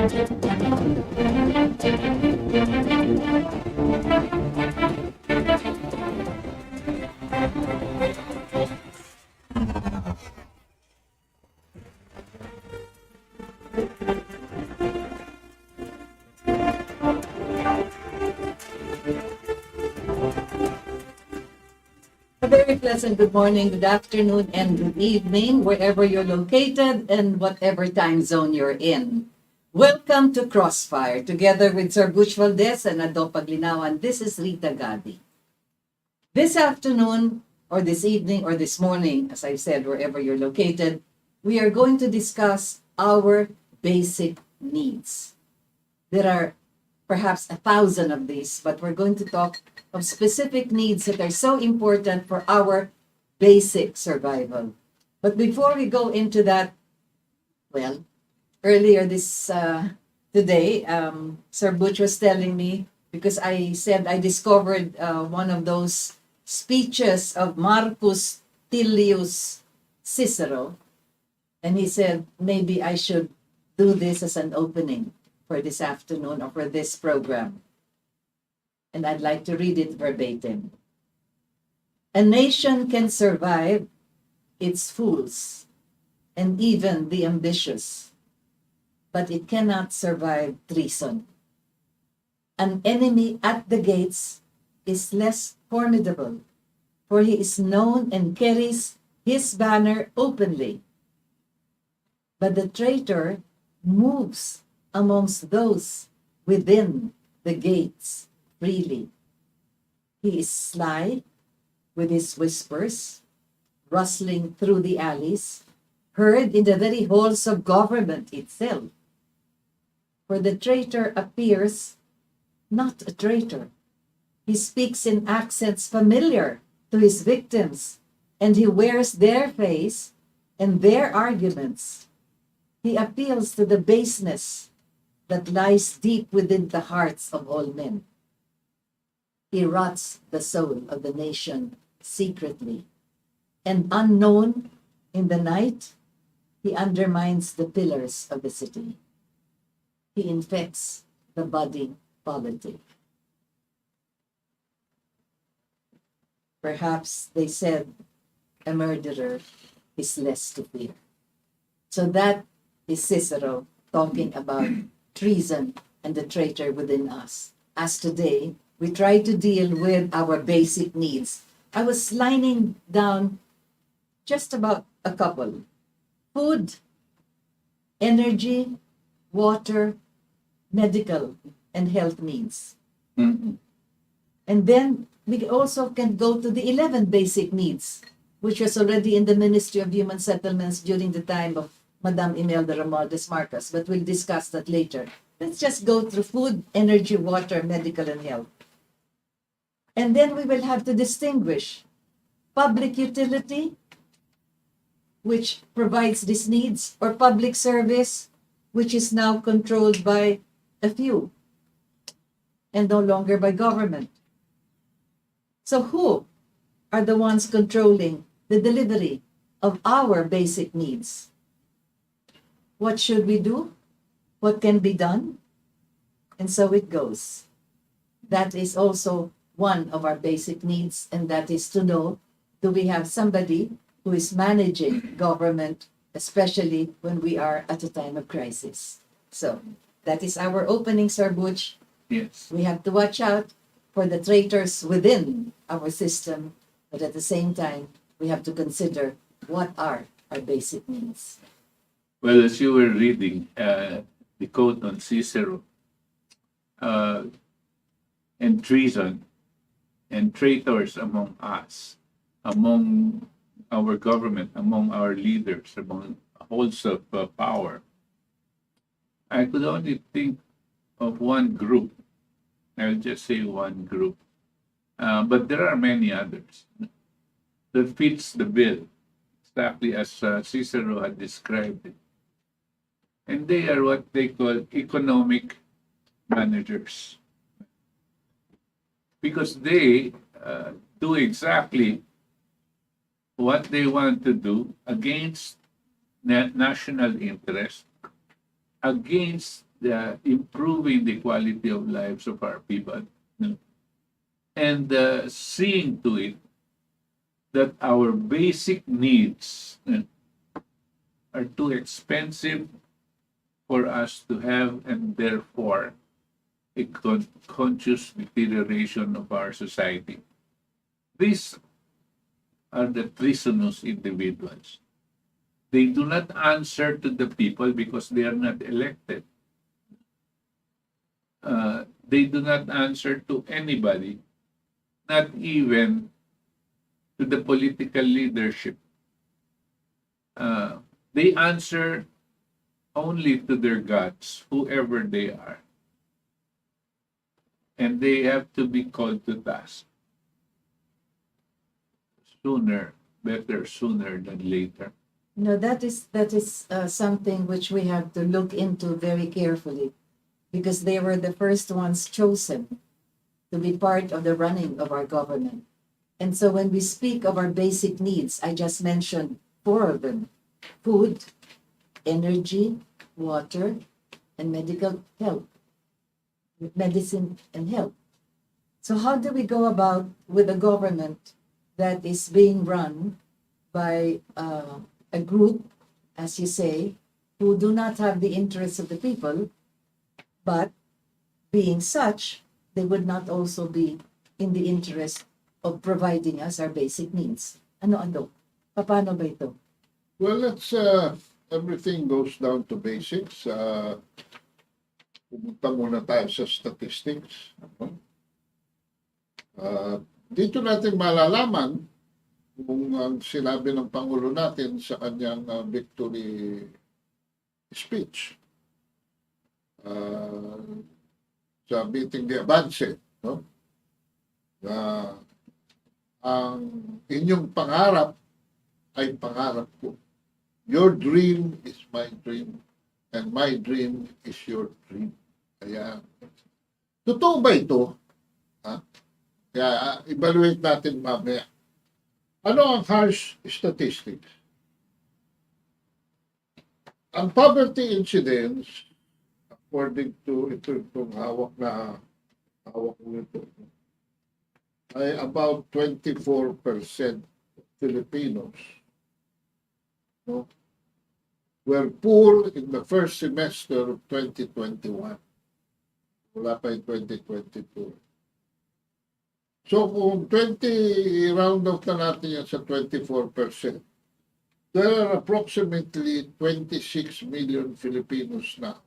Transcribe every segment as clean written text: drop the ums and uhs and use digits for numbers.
A very pleasant good morning, good afternoon, and good evening, wherever you're located and whatever time zone you're in. Welcome to Crossfire, together with Sir Butch Valdes and Paglinawan. This is Rita Gadi. This afternoon, or this evening, or this morning, as I said, wherever you're located, we are going to discuss our basic needs. There are perhaps 1,000 of these, but we're going to talk of specific needs that are so important for our basic survival. But before we go into that, well, earlier today, Sir Butch was telling me, because I said I discovered one of those speeches of Marcus Tullius Cicero, and he said maybe I should do this as an opening for this afternoon or for this program. And I'd like to read it verbatim. A nation can survive its fools and even the ambitious, but it cannot survive treason. An enemy at the gates is less formidable, for he is known and carries his banner openly. But the traitor moves amongst those within the gates freely. He is sly with his whispers, rustling through the alleys, heard in the very halls of government itself. For the traitor appears not a traitor. He speaks in accents familiar to his victims, and he wears their face and their arguments. He appeals to the baseness that lies deep within the hearts of all men. He rots the soul of the nation secretly, and unknown in the night, he undermines the pillars of the city. He infects the budding politic. Perhaps they said a murderer is less to fear. So that is Cicero talking about treason and the traitor within us. As today, we try to deal with our basic needs. I was lining down just about a couple. Food, energy, water, medical, and health needs. Mm-hmm. And then we also can go to the 11 basic needs, which was already in the Ministry of Human Settlements during the time of Madame Imelda Romualdez Marcos, but we'll discuss that later. Let's just go through food, energy, water, medical, and health. And then we will have to distinguish public utility, which provides these needs, or public service, which is now controlled by a few and no longer by government. So who are the ones controlling the delivery of our basic needs? What should we do? What can be done? And so it goes. That is also one of our basic needs, and that is to know, do we have somebody who is managing government, especially when we are at a time of crisis? So that is our opening, Sir Butch. Yes. We have to watch out for the traitors within our system, but at the same time, we have to consider what are our basic needs. Well, as you were reading the quote on Cicero and treason and traitors among us, among our government, among our leaders, among holds of power, I could only think of one group. I'll just say one group. But there are many others that fits the bill, exactly as Cicero had described it. And they are what they call economic managers. Because they do exactly what they want to do against national interest, against improving the quality of lives of our people, no? And seeing to it that our basic needs are too expensive for us to have, and therefore a conscious deterioration of our society. These are the treasonous individuals. They do not answer to the people because they are not elected. They do not answer to anybody, not even to the political leadership. They answer only to their gods, whoever they are. And they have to be called to task. Better sooner than later. No, that is something which we have to look into very carefully, because they were the first ones chosen to be part of the running of our government. And so when we speak of our basic needs, I just mentioned four of them: food, energy, water, and medical help, medicine and health. So how do we go about with a government that is being run by a group, as you say, who do not have the interests of the people, but being such, they would not also be in the interest of providing us our basic needs? Ano? Paano ba ito? Well, everything goes down to basics. Pumunta muna tayo sa statistics. Dito natin malalaman kung ang sinabi ng Pangulo natin sa kanyang victory speech sa meeting de Avance, no? Ang inyong pangarap ay pangarap ko. Your dream is my dream, and my dream is your dream. Kaya, totoo ba ito? Ha? Kaya, evaluate natin mamaya. Ano ang harsh statistics? Ang poverty incidence, according to itong hawak ko ito, ay about 24% Filipinos, no, were poor in the first semester of 2021. Wala pa yung 2022. So kung round off na natin yan sa 24%, there are approximately 26 million Filipinos na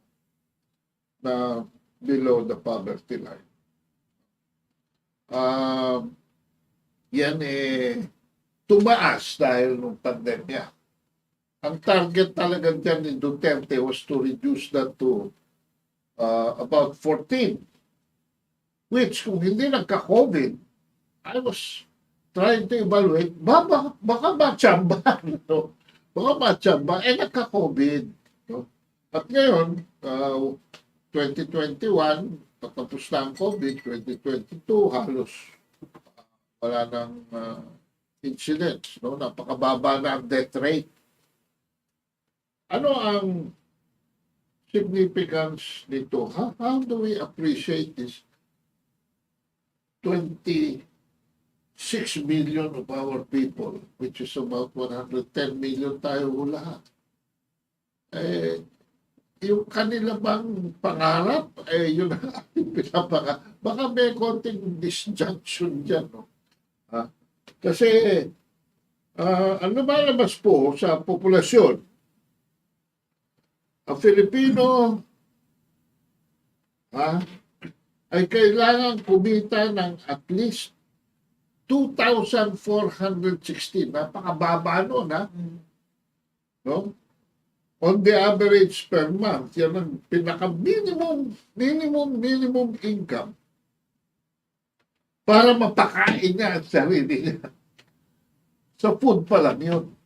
below the poverty line. Yan tumaas dahil nung pandemya. Ang target talaga dyan ni Duterte was to reduce that to about 14. Which, kung hindi nagka-COVID, I was trying to evaluate, baka matsyamba, no? Baka matsyamba, nagka-COVID. No? At ngayon, 2021, patapos na ang COVID, 2022, halos wala ng incidents, no? Napakababa na ang death rate. Ano ang significance nito? How do we appreciate this? 26 million of our people, which is about 110 million tayo lahat. Yung kanila bang pangarap, yun ang ating pinapaka. Baka may konting disjunction dyan, no? Kasi, ang lumalabas po sa populasyon, ang Filipino ay kailangan kumita ng at least 2,416. Napakababa nun, no? On the average per month, yan ang pinaka-minimum income para mapakain niya ang sarili niya. Sa food pa lang yun.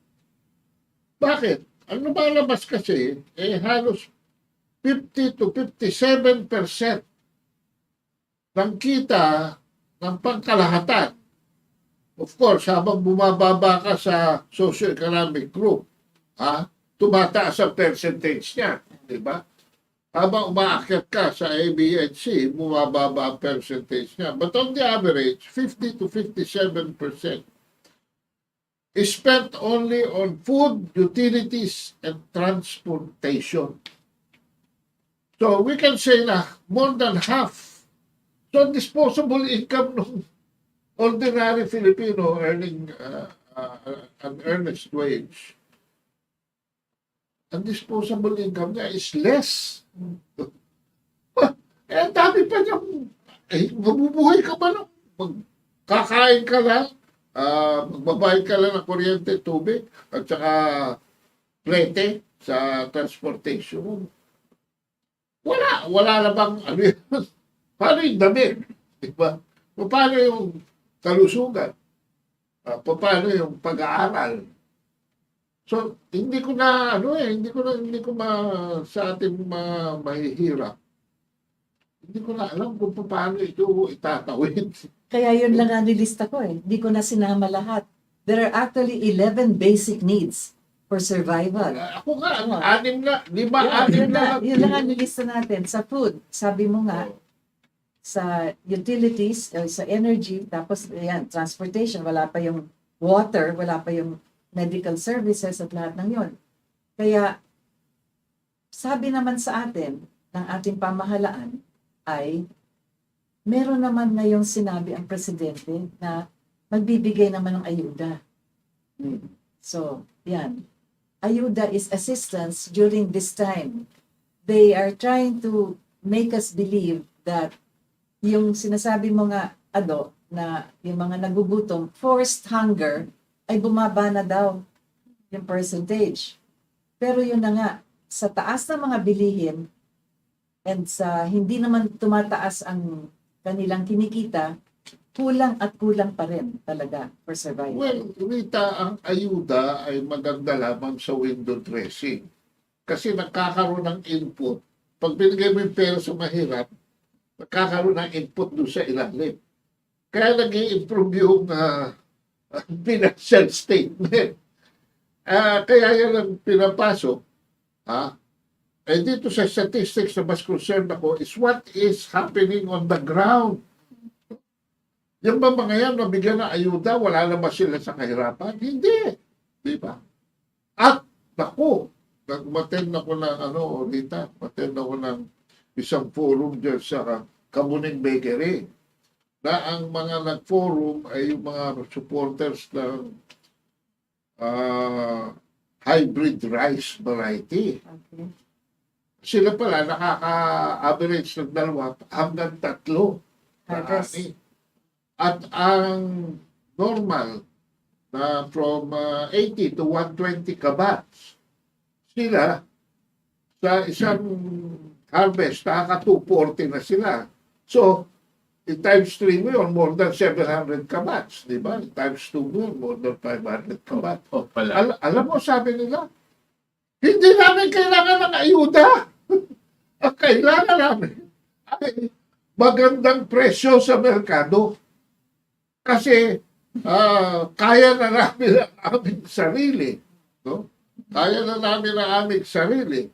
Bakit? Ang lumalabas kasi, halos 50 to 57% ng kita ng pangkalahatan. Of course, habang bumababa ka sa socio-economic group, tumataas ang percentage niya, di ba? habang umaakyat ka sa ABNC, bumababa ang percentage niya. But on the average, 50 to 57% is spent only on food, utilities, and transportation. So we can say na more than half. So disposable income ng ordinary Filipino earning an earnest wage, ang disposable income niya is less. Eh, dami pa niyang, mabubuhay ka ba lang? Kakain ka lang, magbabayad ka lang ng kuryente, tubig, at saka plete sa transportation. Wala na bang, ano yun? Paano yung damit? Diba? Paano yung kalusugan? Paano yung pag-aaral? So, hindi ko sa ating mahihirap. Hindi ko na alam kung paano ito itatawid. Kaya yun lang ang nilista ko eh. Hindi ko na sinama lahat. There are actually 11 basic needs for survival. Ako nga, Oo. 6 na, 5, 6 na. Yun lang ang nilista natin. Sa food, sabi mo nga, sa utilities, sa energy, tapos yan, transportation, wala pa yung water, wala pa yung medical services at lahat ng yon. Kaya, sabi naman sa atin, ng ating pamahalaan, ay meron naman ngayong sinabi ang presidente na magbibigay naman ng ayuda. So, yan. Ayuda is assistance during this time. They are trying to make us believe that yung sinasabi mo nga, na yung mga nagugutom, forced hunger, ay bumaba na daw yung percentage. Pero yun na nga, sa taas ng mga bilihin, and sa hindi naman tumataas ang kanilang kinikita, kulang at kulang pa rin talaga for survival. Well, Rita, ang ayuda ay maganda lamang sa window dressing. Kasi nagkakaroon ng input. Pag binigay mo yung pera sa mahirap, nagkakaroon ng input doon sa ilalim. Kaya nag-i-improve yung financial statement. Kaya yan ang pinapasok. Eh dito sa statistics na mas concerned ako is what is happening on the ground. Yung ba mga yan, nabigyan ng ayuda, wala na ba sila sa kahirapan? Hindi. Di ba? At, naku, nag-attend ako ng, Rita, attend ako ng isang forum dyan sa Kamuning Bakery, na ang mga nag-forum ay yung mga supporters ng hybrid rice variety. Okay. Sila pala nakaka-average ng 2 hanggang 3 na Harvest. ani. At ang normal na from 80 to 120 kabats, sila sa isang harvest, nakaka 240 na sila. So, times 3 mo yun, more than 700 kabats, di ba? Times 2 mo yun, more than 500 kabats. Pala. Alam mo, sabi nila, hindi namin kailangan ng ayuda. Ang kailangan namin ay magandang presyo sa merkado. Kasi kaya na namin ang aming sarili. No? Kaya na namin ang aming sarili.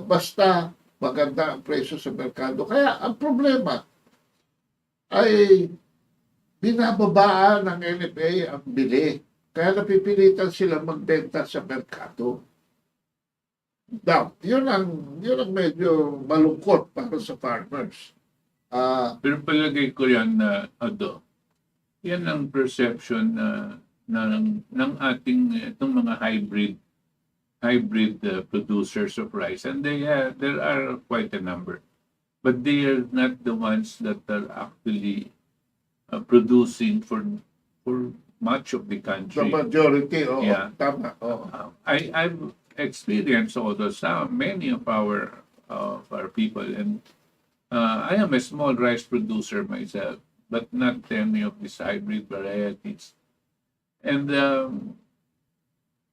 Basta maganda ang presyo sa merkado. Kaya ang problema ay binababaan ng NFA ang bili. Kaya napipilitan sila magbenta sa merkado. Now, yun ang medyo malungkot para sa farmers. Pero palagay ko yan na, yan ang perception ng ating itong mga hybrid producers of rice, and there are quite a number, but they are not the ones that are actually producing for much of the The country. majority, Yeah. tama. I've experienced also many of our people, and I am a small rice producer myself, but not any of these hybrid varieties. And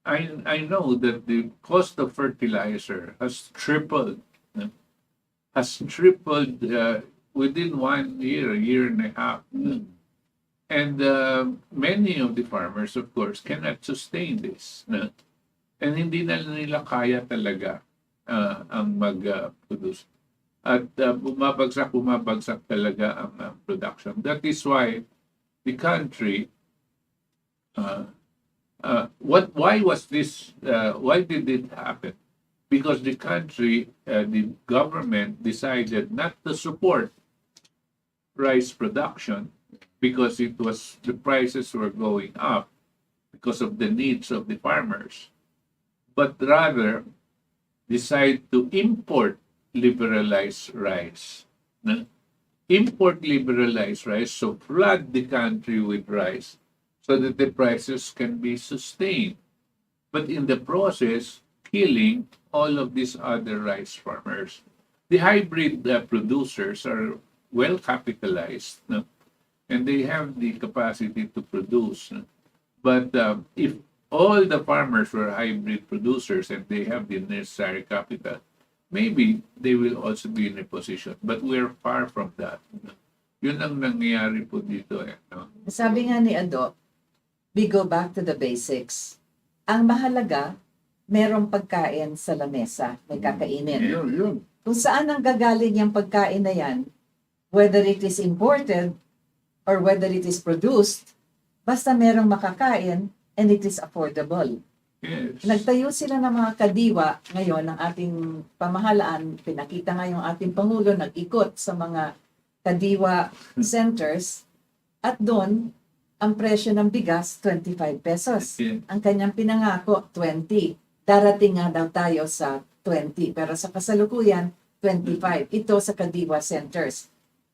I know that the cost of fertilizer has tripled within 1 year, a year and a half. And many of the farmers, of course, cannot sustain this. And hindi na nila kaya talaga. ang mag-produce. At bumabagsak talaga ang production. That is why the country, why did it happen? Because the country, the government decided not to support rice production because the prices were going up because of the needs of the farmers, but rather decide to import liberalized rice. No? Import liberalized rice, so flood the country with rice so that the prices can be sustained. But in the process, killing all of these other rice farmers. The hybrid producers are well capitalized, no? And they have the capacity to produce. No? But if all the farmers were hybrid producers and they have the necessary capital, maybe they will also be in a position. But we're far from that. No? Yun ang nangyayari po dito. No? Sabi nga ni Ado, we go back to the basics. Ang mahalaga, merong pagkain sa lamesa, may kakainin. Yun. Kung saan ang gagaling yung pagkain na yan, whether it is imported or whether it is produced, basta merong makakain and it is affordable. Yes. Nagtayo sila ng mga kadiwa ngayon ng ating pamahalaan. Pinakita nga yung ating Pangulo, nag-ikot sa mga kadiwa centers at doon, ang presyo ng bigas, 25 pesos. Yeah. Ang kanyang pinangako, 20. Darating nga daw tayo sa 20. Pero sa kasalukuyan, 25. Ito sa kadiwa centers.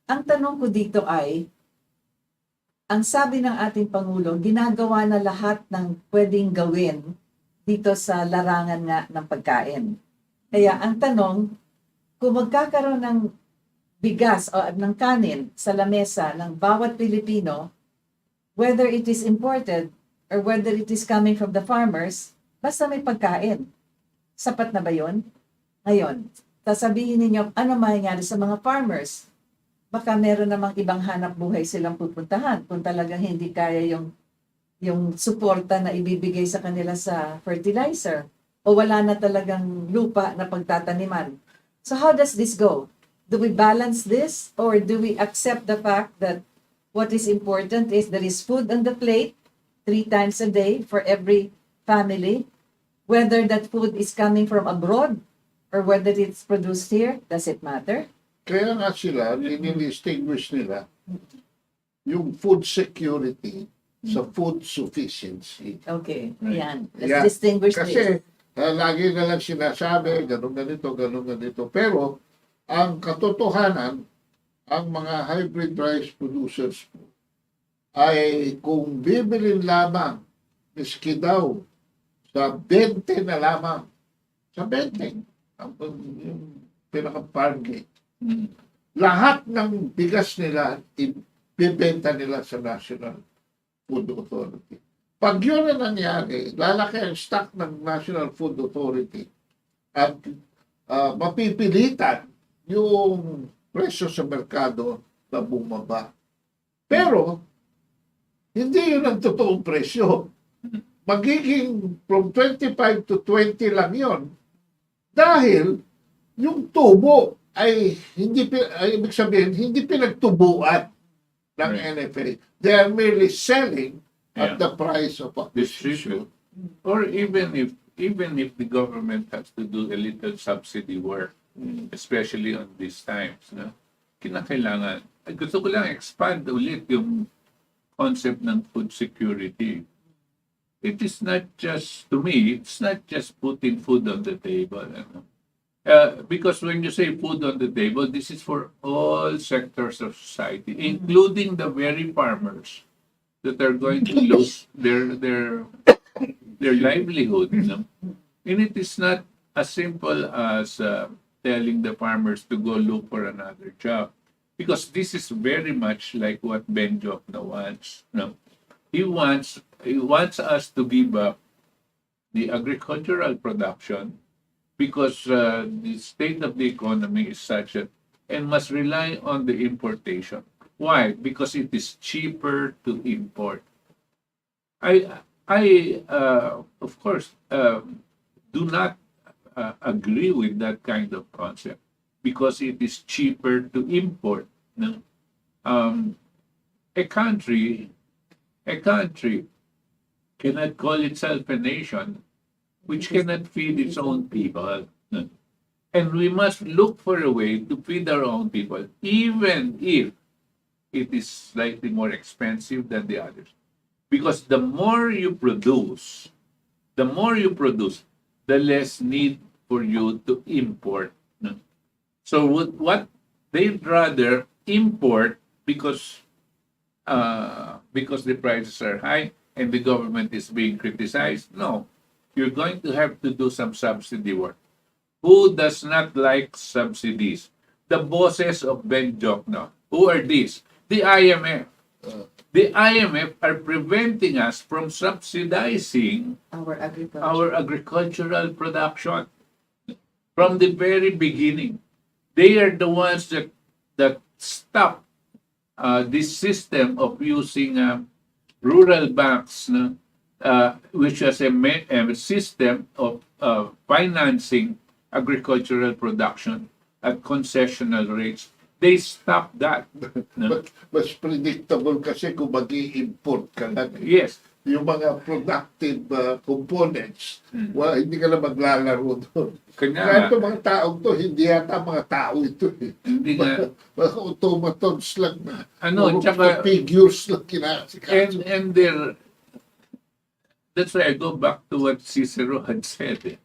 Ang tanong ko dito ay, ang sabi ng ating Pangulo, ginagawa na lahat ng pwedeng gawin dito sa larangan nga ng pagkain. Kaya ang tanong, kung magkakaroon ng bigas o ng kanin sa lamesa ng bawat Pilipino, whether it is imported or whether it is coming from the farmers, basta may pagkain. Sapat na ba yun? Ngayon, sasabihin ninyo, ano mangyayari sa mga farmers? Baka meron namang ibang hanap buhay silang pupuntahan kung talagang hindi kaya yung suporta na ibibigay sa kanila sa fertilizer o wala na talagang lupa na pagtataniman. So how does this go? Do we balance this or do we accept the fact that what is important is there is food on the plate 3 times a day for every family, whether that food is coming from abroad or whether it's produced here, does it matter? Kaya nga sila, dinidistinguish nila yung food security sa food sufficiency. Okay, Right. yan. Let's Yeah. distinguish Kasi this. lagi na lang sinasabi, ganun ganito. Pero ang katotohanan, ang mga hybrid rice producers po, ay kung bibilin lamang, miski daw, sa 20 na lamang, sa 20, yung pinaka-farm gate, lahat ng bigas nila, ibibenta nila sa National Food Authority. Pag yun na nangyari, lalaki ang stock ng National Food Authority at mapipilitan yung presyo sa merkado na bumaba. Pero, hindi yun ang totoong presyo. Magiging from 25 to 20 lang yun. Dahil yung tubo ay ibig sabihin, hindi pinagtubuan ng NFA. They are merely selling at the price of acquisition. Or even if the government has to do a little subsidy work, especially on these times, no? Kinakailangan. Gusto ko lang expand ulit yung concept ng food security. It is not just, to me, it's not just putting food on the table. Ano? Because when you say food on the table, this is for all sectors of society, including the very farmers that are going to lose their livelihood. No? And it is not as simple as telling the farmers to go look for another job, because this is very much like what Ben Jokna wants. No? He wants us to give up the agricultural production because the state of the economy is such that and must rely on the importation. Why? Because it is cheaper to import. I of course do not agree with that kind of concept because it is cheaper to import. No? Um, a country, a country cannot call itself a nation which cannot feed its own people. No? And we must look for a way to feed our own people, even if it is slightly more expensive than the others. Because the more you produce, the less need for you to import. No? So what they'd rather import because the prices are high and the government is being criticized. No, you're going to have to do some subsidy work. Who does not like subsidies? The bosses of Ben Jokno. Who are these? The IMF. The IMF are preventing us from subsidizing Our agriculture. our agricultural production from the very beginning. They are the ones that stop this system of using rural banks, no, which was a system of financing agricultural production at concessional rates. They stopped that. No? Mas predictable kasi kung mag-i-import ka lang. Yes. Yung mga productive components, hindi ka na maglalaro doon. Kanya Kaya nga, itong mga taong to, hindi yata mga tao ito. hindi nga. Mga automatons lang na. Ano, Mga tsaka- figures lang kinasikaso. And that's why I go back to what Cicero had said.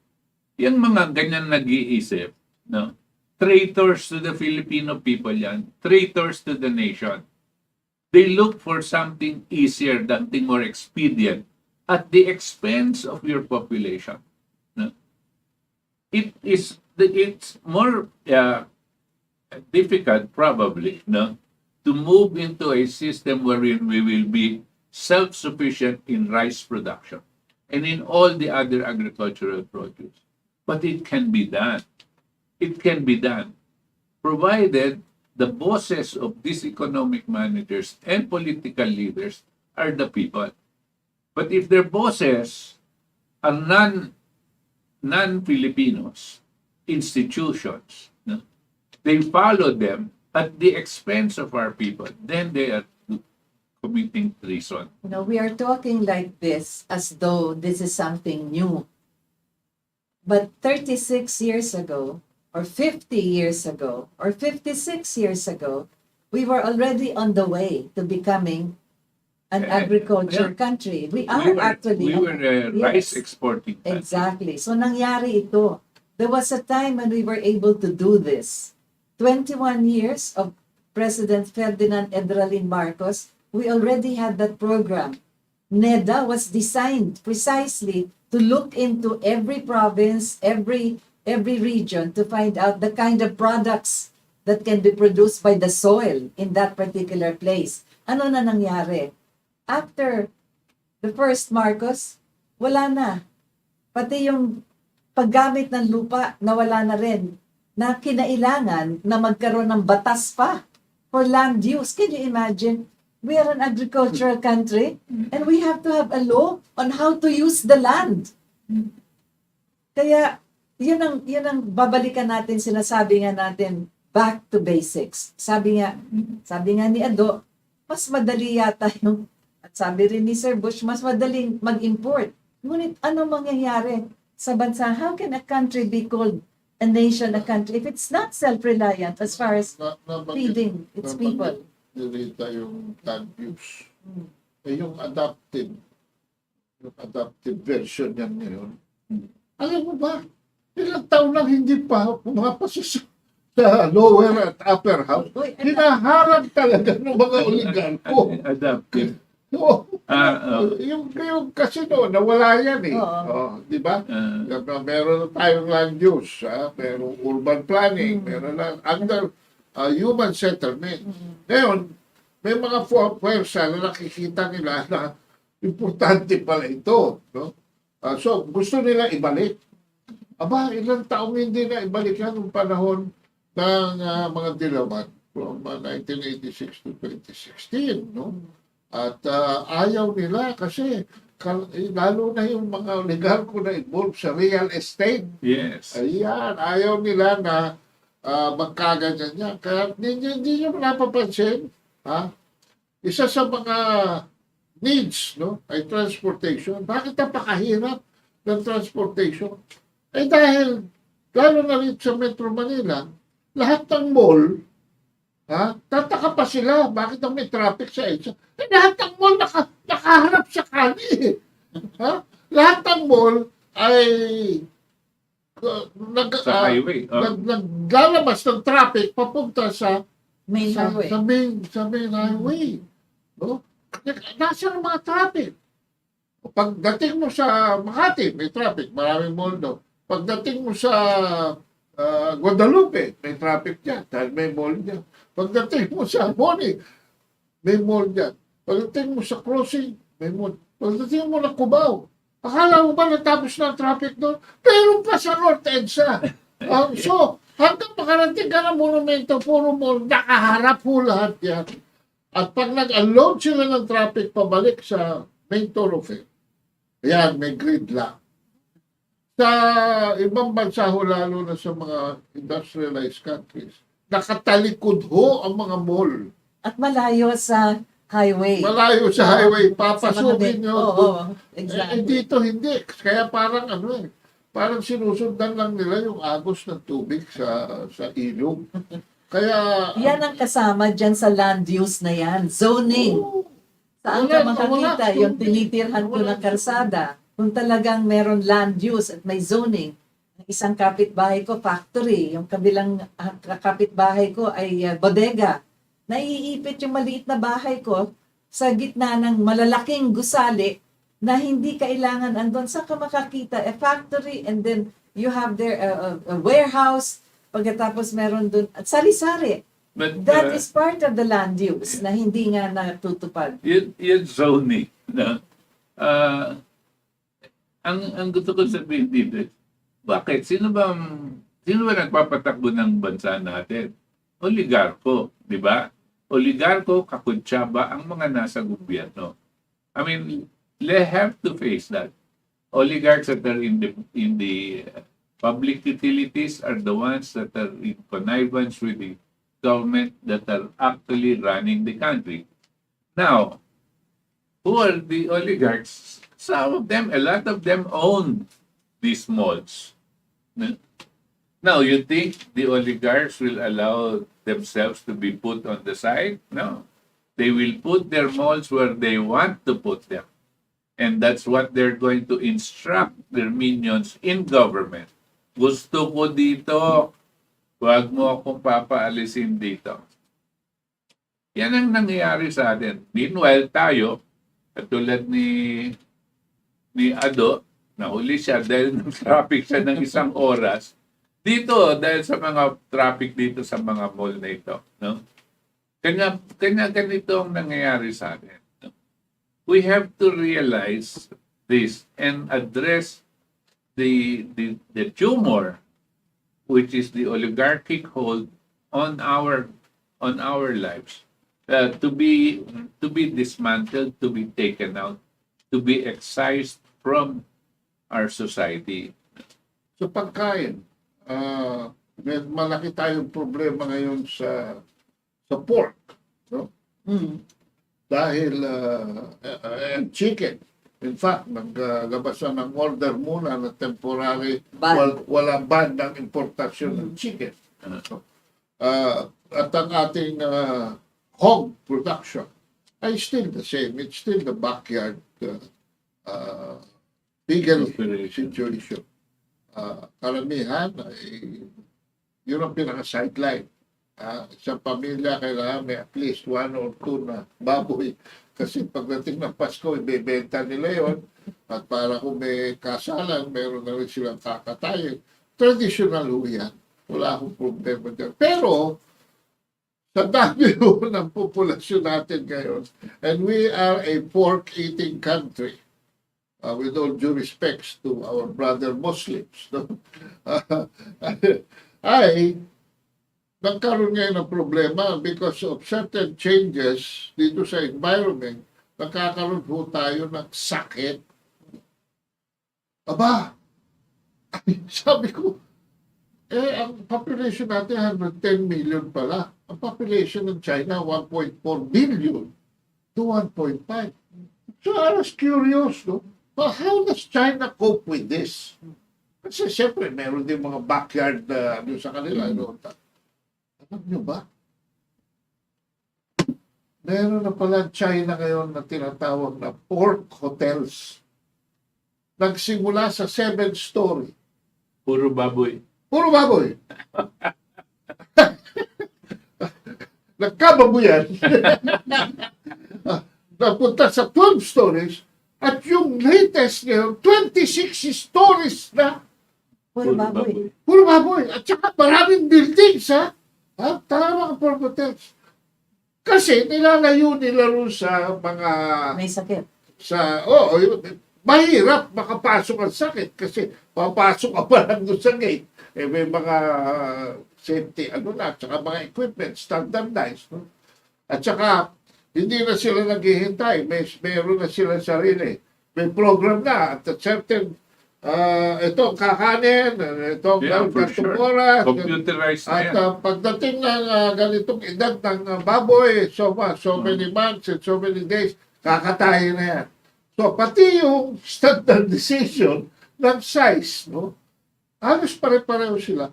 Yung mga ganyan nag-iisip, no? Traitors to the Filipino people yan. Traitors to the nation. They look for something easier, something more expedient at the expense of your population. No? It's more difficult probably, no, to move into a system wherein we will be self-sufficient in rice production and in all the other agricultural produce. But it can be done. It can be done, provided the bosses of these economic managers and political leaders are the people. But if their bosses are non-Filipinos, institutions, no, they follow them at the expense of our people, then they are committing treason. You know, we are talking like this as though this is something new. But 36 years ago, or 50 years ago, or 56 years ago, we were already on the way to becoming an agriculture country. We are actually. We were a rice Yes. exporting country. Exactly. So nangyari ito. There was a time when we were able to do this. 21 years of President Ferdinand Edralin Marcos, we already had that program. NEDA was designed precisely to look into every province, every region to find out the kind of products that can be produced by the soil in that particular place. Ano na nangyari? After the first Marcos, wala na. Pati yung paggamit ng lupa, nawala na rin. Na kinailangan na magkaroon ng batas pa for land use. Can you imagine? We are an agricultural country and we have to have a law on how to use the land. Kaya, yun ang babalikan natin, sinasabi nga natin, back to basics. Sabi nga ni Ado, mas madali yata yung, at sabi rin ni Sir Bush, mas madaling mag-import. Ngunit ano mangyayari sa bansa? How can a country be called a nation, a country, if it's not self-reliant as far as feeding its people? Rita, yung land use. Yung adaptive version yan ngayon. Alam mo ba, ilang taon lang hindi pa pumapasok sa lower at upper house. Uy, Hinaharap talaga ng mga oligarko. Adaptive. Oo. Ah, yung casino, nawala yan eh. Oo. Di ba? Meron na tayong land use, merong urban planning, meron na under human settlement. Ngayon, may mga puwersa na nakikita nila na importante pala ito. No? So, gusto nila ibalik. Aba, ilang taong hindi na ibalik yan noong panahon ng mga dilawan from 1986 to 2016. No? At ayaw nila kasi lalo na yung mga oligarko na involved sa real estate. Yes. Ayan, ayaw nila na magkaganyan niya. Kaya hindi nyo napapansin, ha? Isa sa mga needs, no, ay transportation. Bakit napakahirap ng transportation? Eh dahil, lalo na rin sa Metro Manila, lahat ng mall, tataka pa sila, bakit ang may traffic sa EDSA? Eh lahat ng mall nakaharap sa kali. Lahat ng mall ay Sa highway. naglalabas ng traffic papunta sa Main highway. sa main highway. No? Nasa ang mga traffic. Pagdating mo sa Makati, may traffic, maraming mall doon. Pagdating mo sa Guadalupe, may traffic dyan, dahil may mall dyan. Pagdating mo sa Moni, may mall dyan. Pagdating mo sa Crossing, may mall. Pagdating mo na Cubao, akala mo ba natapos na ang traffic doon? Pero pa sa North EDSA. So, hanggang makarating ka ng monumento, puro mall, nakaharap po lahat yan. At pag nag-unload sila ng traffic pabalik sa main thoroughfare, ayan, may gridlock. Sa ibang bansa ho, lalo na sa mga industrialized countries, nakatalikod ho ang mga mall. At malayo sa highway. Malayo sa highway, Sa papasukin mga nyo. Oo, Eh, exactly. dito hindi. Kaya parang parang sinusundan lang nila yung agos ng tubig sa ilog. Kaya, Yan ang kasama dyan sa land use na yan. Zoning. Saan ka makakita yung tinitirhan ko ng kalsada? Kung talagang meron land use at may zoning. Ang isang kapitbahay ko, factory. Yung kabilang kapitbahay ko ay bodega. Naiipit yung maliit na bahay ko sa gitna ng malalaking gusali na hindi kailangan andun. Saan ka makakita? A factory and then you have there a warehouse. Pagkatapos meron dun at sari-sari. But That is part of the land use na hindi nga natutupad. yun zoning. No? Ang gusto ko sabihin dito, bakit? Sino ba nagpapatakbo ng bansa natin? Oligarko, di ba? Oligarko, kakutsaba ang mga nasa gobyerno. I mean, they have to face that. Oligarchs that are in the public utilities are the ones that are in connivance with the government that are actually running the country. Now, who are the oligarchs? Some of them, a lot of them own these malls. Now, you think the oligarchs will allow themselves to be put on the side? No. They will put their malls where they want to put them. And that's what they're going to instruct their minions in government. Gusto ko dito, huwag mo akong papaalisin dito. Yan ang nangyayari sa atin. Meanwhile, tayo, katulad ni Ado, nahuli siya dahil traffic siya ng 1 oras. Dito, dahil sa mga traffic dito sa mga mall na ito. No? Kanya ganito ang nangyayari sa atin. No? We have to realize this and address the tumor, which is the oligarchic hold on our lives, to be dismantled, to be taken out, to be excised from our society. sa pagkain, may malaki tayong problema ngayon sa pork, no? Dahil chicken. In fact, naglabas na ng order muna na temporary, wala ban ng importasyon ng chicken. At ang ating hog production ay still the same. It's still the backyard legal situation. Karamihan ay yun ang pinaka-sideline. Sa pamilya, kailangan may at least 1 or 2 na baboy. Kasi pagdating ng Pasko, ibebenta nila yon. At para kung may kasalan, meron na rin silang kakatayin. Traditional ho yan. Wala akong problema dyan. Pero, sa dami ho ng populasyon natin ngayon, and we are a pork-eating country, with all due respects to our brother Muslims, no? ay nagkaroon ngayon ng problema because of certain changes dito sa environment nagkakaroon po tayo ng sakit. Aba, sabi ko, ang population natin 110 million pala. Ang population ng China, 1.4 billion to 1.5. So I was curious, no? Well, how does China cope with this? Kasi siyempre, meron din mga backyard ano sa kanila. No? Alam nyo ba? Meron na pala China ngayon na tinatawag na pork hotels. Nagsimula sa 7-story. Puro baboy. Puro baboy. Nagkababoyan. Napunta sa 12 stories. At yung latest ngayon, 26 stories na. Puro baboy. Puro baboy. At saka maraming buildings, ha? Tama ang pork hotels. Kasi nilalayo nila rin sa mga... May sakit. Mahirap makapasok ang sakit kasi papasok ka pa lang doon sa gate. May mga safety, tsaka mga equipment, standardized. No? At saka, hindi na sila naghihintay. Meron na sila sarili. May program na. At a certain, ito kakanin, ito For oras. Computerized na yan. At pagdating ng ganitong edad ng baboy, so many months and so many days, kakatayin na yan. So, pati yung standardization ng size, no? Halos pare-pareho sila.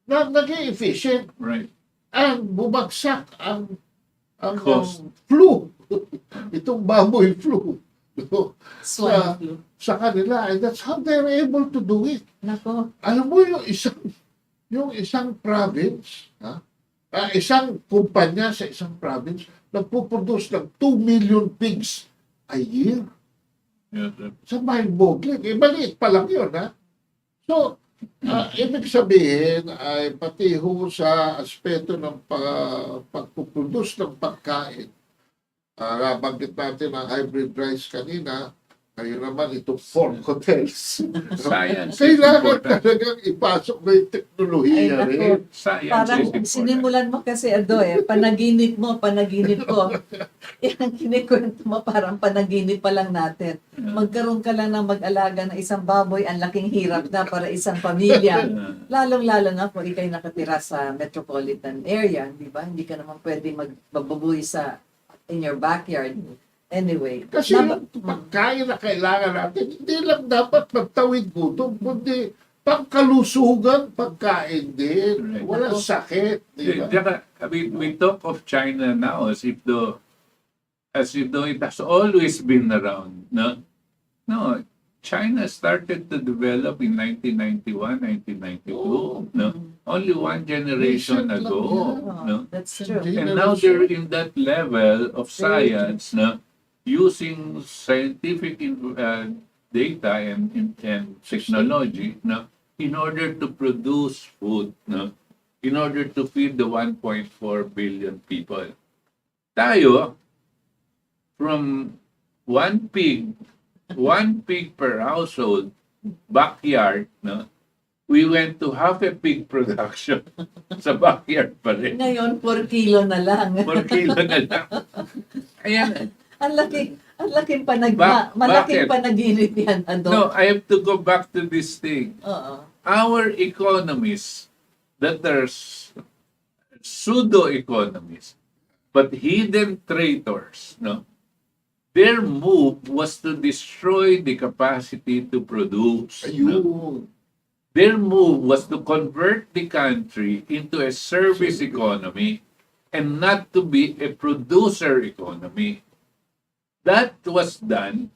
Naging efficient. Right. And bumagsak ang Cost. flu. Itong baboy flu. No? Swine flu. Sa kanila. And that's how they're able to do it. Nako. Alam mo yung isang province, isang kumpanya sa isang province, nagpuproduce ng 2 million pigs a year. Yeah, Sa mind-boggling. Maliit pa lang yun, ha? So, ibig sabihin ay pati ho sa aspeto ng pagpuproduce ng pagkain. Nabanggit natin ang hybrid rice kanina. Ngayon naman itong pork hotels. Science is Kailangan important. talagang ipasok na yung teknolohiya Ay, rin. Science Parang is important. sinimulan mo kasi panaginip ko. Yung kinikwento mo parang panaginip pa lang natin. Magkaroon ka lang ng mag-alaga ng isang baboy, ang laking hirap na para isang pamilya. Lalong-lalo na kung ikay nakatira sa metropolitan area, di ba? Hindi ka naman pwede magbababoy in your backyard. Anyway. Kasi yung pagkain na kailangan natin, hindi lang dapat magtawid gutom, kundi pangkalusugan, pagkain din. Right. Walang sakit. Di ba? We talk of China now as if though it has always been around. No, China started to develop in 1991, 1992. No, only one generation Recent lang ago. Oh, No, that's true. and now they're in that level of science. No, using scientific data and technology. No, in order to produce food. No, in order to feed the 1.4 billion people. Tayo, from one pig per household, backyard, no? We went to half a pig production sa backyard pa rin. Ngayon, 4 kilo na lang. 4 kilo na lang. Ayan. Malaking Bakit? malaking panaginip yan, No, I have to go back to this thing. Oo. Our economists, that are pseudo-economists, but hidden traitors, no? Their move was to destroy the capacity to produce. No? Ayun. Their move was to convert the country into a service economy and not to be a producer economy. That was done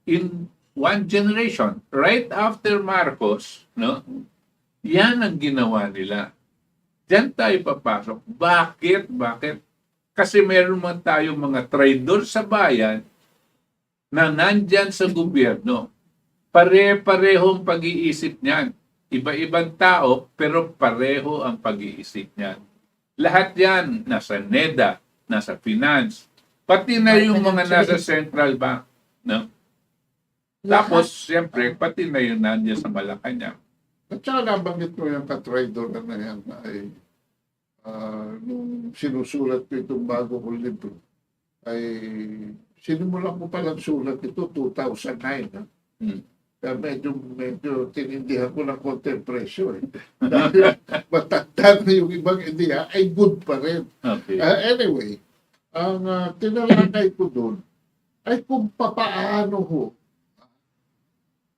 in one generation. Right after Marcos, no? Yan ang ginawa nila. Diyan tayo papasok. Bakit? Kasi meron man tayo mga traidor sa bayan na nandyan sa gobyerno. Pare-parehong pag-iisip niyan. Iba-ibang tao, pero pareho ang pag-iisip niyan. Lahat yan, nasa NEDA, nasa finance, pati na yung mga nasa central bank. No? Tapos, siyempre, pati na yung nandiyan sa Malacanang. At saka nabanggit mo yung katraidor na yan ay nung sinusulat ko itong bago kong libro, ay sinimulan ko palang sulat ito 2009. Ha? Hmm. Kaya medyo tinindihan ko ng konti ang presyo. Dahil matanda na yung ibang ideya, ay good pa rin. Okay. Anyway, ang tinalakay ko doon ay kung papaano ho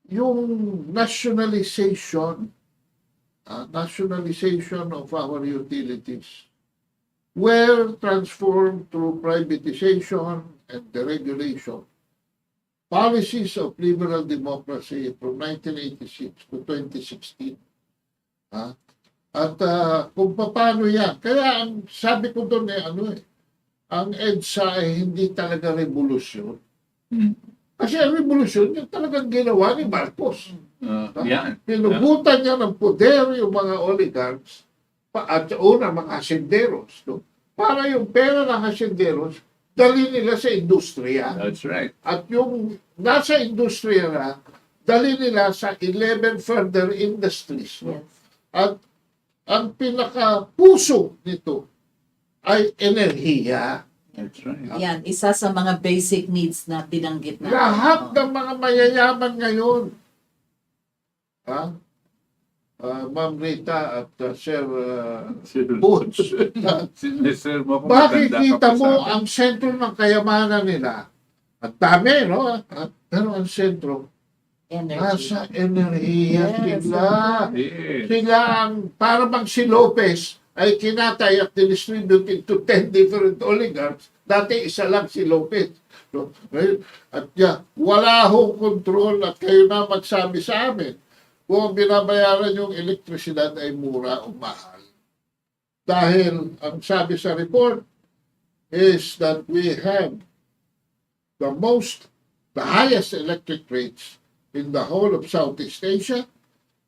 yung nationalization of our utilities were transformed through privatization and deregulation. Policies of liberal democracy from 1986 to 2016. Ha? At kung paano yan. Kaya ang sabi ko doon ang EDSA ay hindi talaga revolusyon. Hmm. Kasi ang revolusyon yung talagang ginawa ni Marcos. Yan. Pinugutan niya ng poder yung mga oligarchs at mga hasenderos. No? Para yung pera ng hasenderos, dali nila sa industriya. That's right. At yung nasa industriya na, dali nila sa 11 further industries. No? Yes. At ang pinaka-puso nito ay enerhiya. That's right. Yan, isa sa mga basic needs na binanggit natin. Lahat ng mga mayayaman ngayon. Ha? Ma'am Rita at Sir Butch. Sir mo kung matanda ka Makikita pa mo sa akin. ang sentro ng kayamanan nila. At dami, no? Pero ang sentro, Energy. nasa enerhiya Yes. sila. Yes. Sila ang, para bang si Lopez ay kinatay at distribute into 10 different oligarchs. Dati isa lang si Lopez. No? At wala hong control at kayo na magsabi sa amin kung binabayaran yung elektrisidad ay mura o mahal. Dahil ang sabi sa report is that we have the highest electric rates in the whole of Southeast Asia,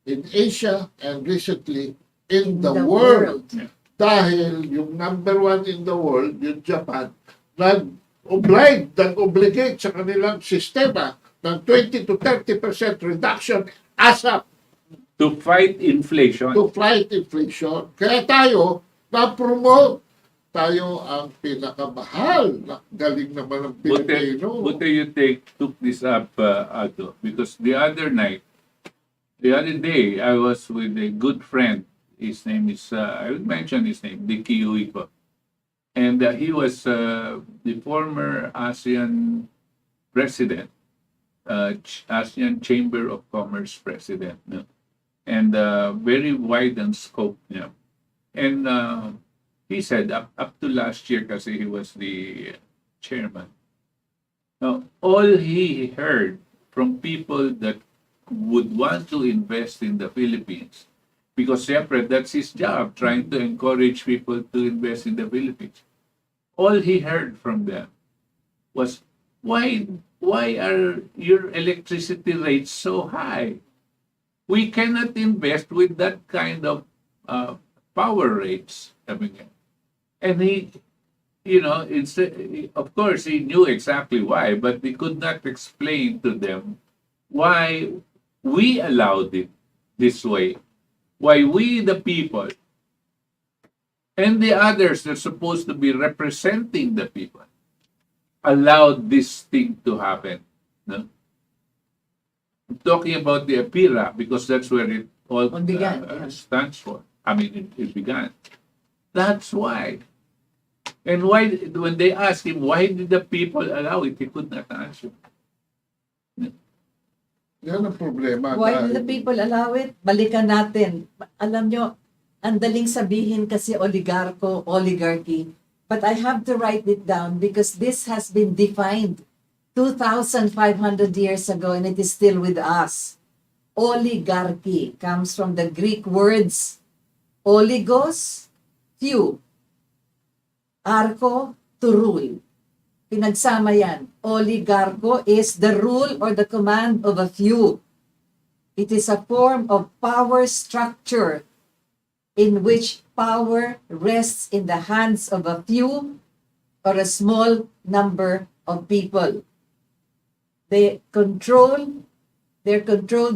in Asia, and recently in the world. Dahil yung number one in the world, yung Japan, nag-obligate sa kanilang sistema ng 20 to 30% reduction ASAP To fight inflation. to fight inflation. Kaya tayo, na-promote. Tayo ang pinakamahal. Galing naman ng Pilipino. Buti you took this up, Aldo, because the other day, I was with a good friend. His name is, I would mention his name, Dicky Uico. And he was the former ASEAN president, ASEAN Chamber of Commerce president. No? And very wide and scope niya. And he said up to last year kasi he was the chairman. Now, all he heard from people that would want to invest in the Philippines, because siyempre that's his job, trying to encourage people to invest in the Philippines. All he heard from them was, why are your electricity rates so high? We cannot invest with that kind of power rates. Sabi niya. And he, of course, he knew exactly why, but he could not explain to them why we allowed it this way. Why we, the people, and the others that are supposed to be representing the people, allowed this thing to happen. No? I'm talking about the APIRA because that's where it all began, stands for. I mean, it began. That's why. And why, when they asked him, why did the people allow it, he could not answer. Yan ang problema. Why do dahil- the people allow it? Balikan natin. Alam nyo, ang daling sabihin kasi oligarchy. But I have to write it down because this has been defined 2,500 years ago and it is still with us. Oligarchy comes from the Greek words oligos, few. Arko, to rule. Pinagsama yan. Oligarcho is the rule or the command of a few. It is a form of power structure in which power rests in the hands of a few or a small number of people. They're controlled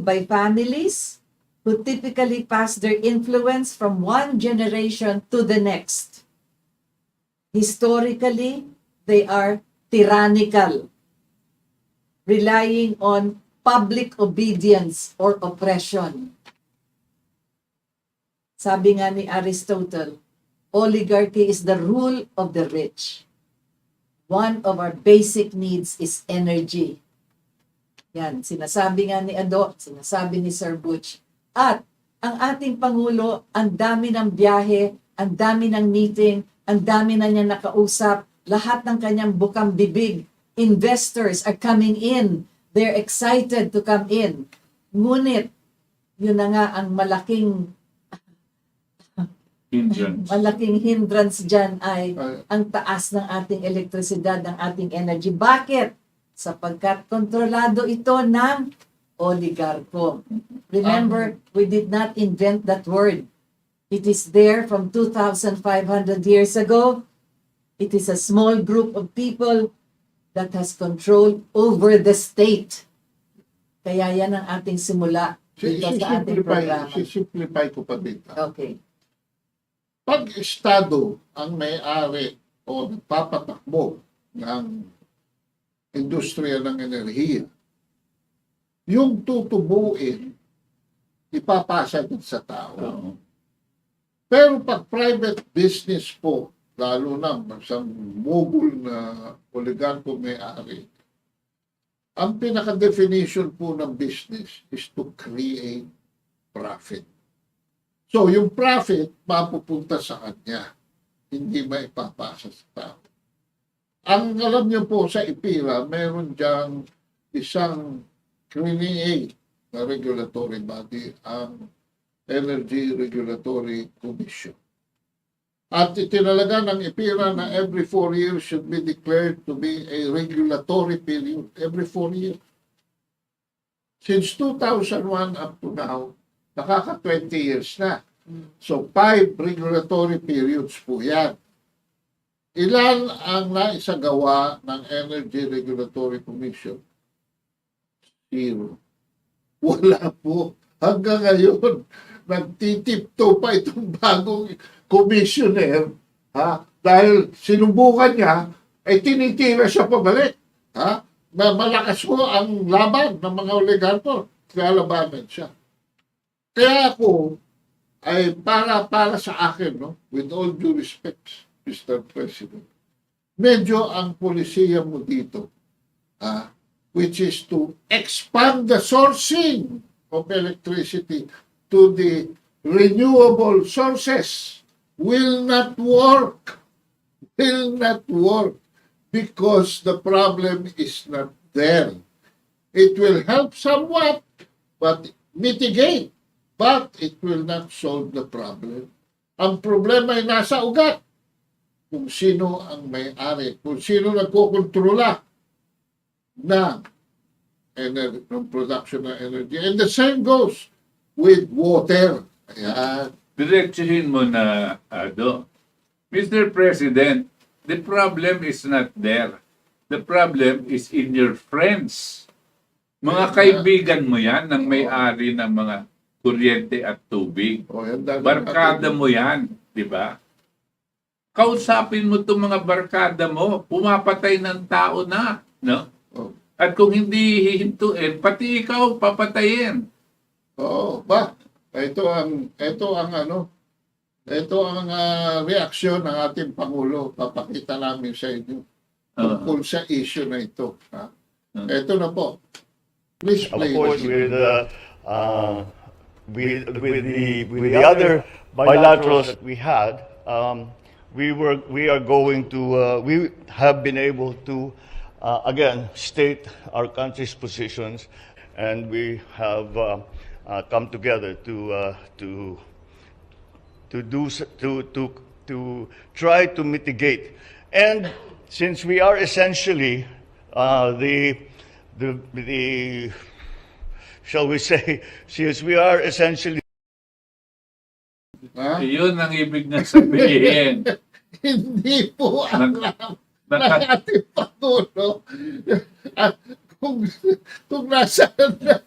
by families who typically pass their influence from one generation to the next. Historically, they are tyrannical, relying on public obedience or oppression. Sabi nga ni Aristotle, oligarchy is the rule of the rich. One of our basic needs is energy. Yan, sinasabi nga ni Ado, sinasabi ni Sir Butch. At ang ating Pangulo, ang dami ng biyahe, ang dami ng meeting, ang dami na niya nakausap, lahat ng kanyang bukang bibig. Investors are coming in. They're excited to come in. Ngunit, yun na nga ang malaking hindrance dyan ay ang taas ng ating elektrisidad, ng ating energy. Bakit? Sapagkat kontrolado ito ng oligarko. Remember, we did not invent that word. It is there from 2,500 years ago. It is a small group of people that has control over the state. Kaya yan ang ating simula dito sa ating programa. Simplify ko pa dito. Okay. Pag Estado ang may-ari o nagpapatakbo ng industriya ng enerhiya, yung tutubuin, ipapasa din sa tao. Pero pag private business po, lalo na isang mogul na oligarko may-ari, ang pinaka-definition po ng business is to create profit. So, yung profit, mapupunta sa kanya. Hindi maipapasa sa tao. Ang alam niyo po sa IPIRA, meron diyang isang create na regulatory body, ang Energy Regulatory Commission. At itinalaga ng IPIRA na every 4 years should be declared to be a regulatory period. Every 4 years. Since 2001 up to now, nakaka-20 years na. So, 5 regulatory periods po yan. Ilan ang naisagawa ng Energy Regulatory Commission? 0. Wala po. Hanggang ngayon, nagtitipto pa itong bagong commissioner, dahil sinubukan niya, ay tinitira siya pabalik. Malakas po ang laban ng mga oligarko. Lalabanan siya. Kaya ako, ay para sa akin, no, with all due respect, Mr. President, medyo ang polisiya mo dito, which is to expand the sourcing of electricity to the renewable sources, will not work. Will not work because the problem is not there. It will help somewhat, but mitigate. But it will not solve the problem. Ang problema ay nasa ugat. Kung sino ang may-ari, kung sino nagkukontrola ng production ng energy. And the same goes with water. Ayan. Diretsuhin mo na, Ado. Mr. President, the problem is not there. The problem is in your friends. Mga kaibigan mo yan, ng may-ari ng mga kuryente at tubig. Barkada mo yan, di ba? Kausapin mo itong mga barkada mo, pumapatay ng tao na, no? At kung hindi hihintuin, pati ikaw papatayin. Ba? Ito ang reaksyon ng ating Pangulo. Papakita namin sa inyo tungkol sa issue na ito. Ito na po. Please play. Of course, with the other bilaterals that we had, we have been able to again state our country's positions, and we have come together to try to mitigate. And since we are essentially shall we say, since we are essentially... Yun ang ibig na sabihin. Hindi po alam ng ating Pangulo. Kung nasaan na.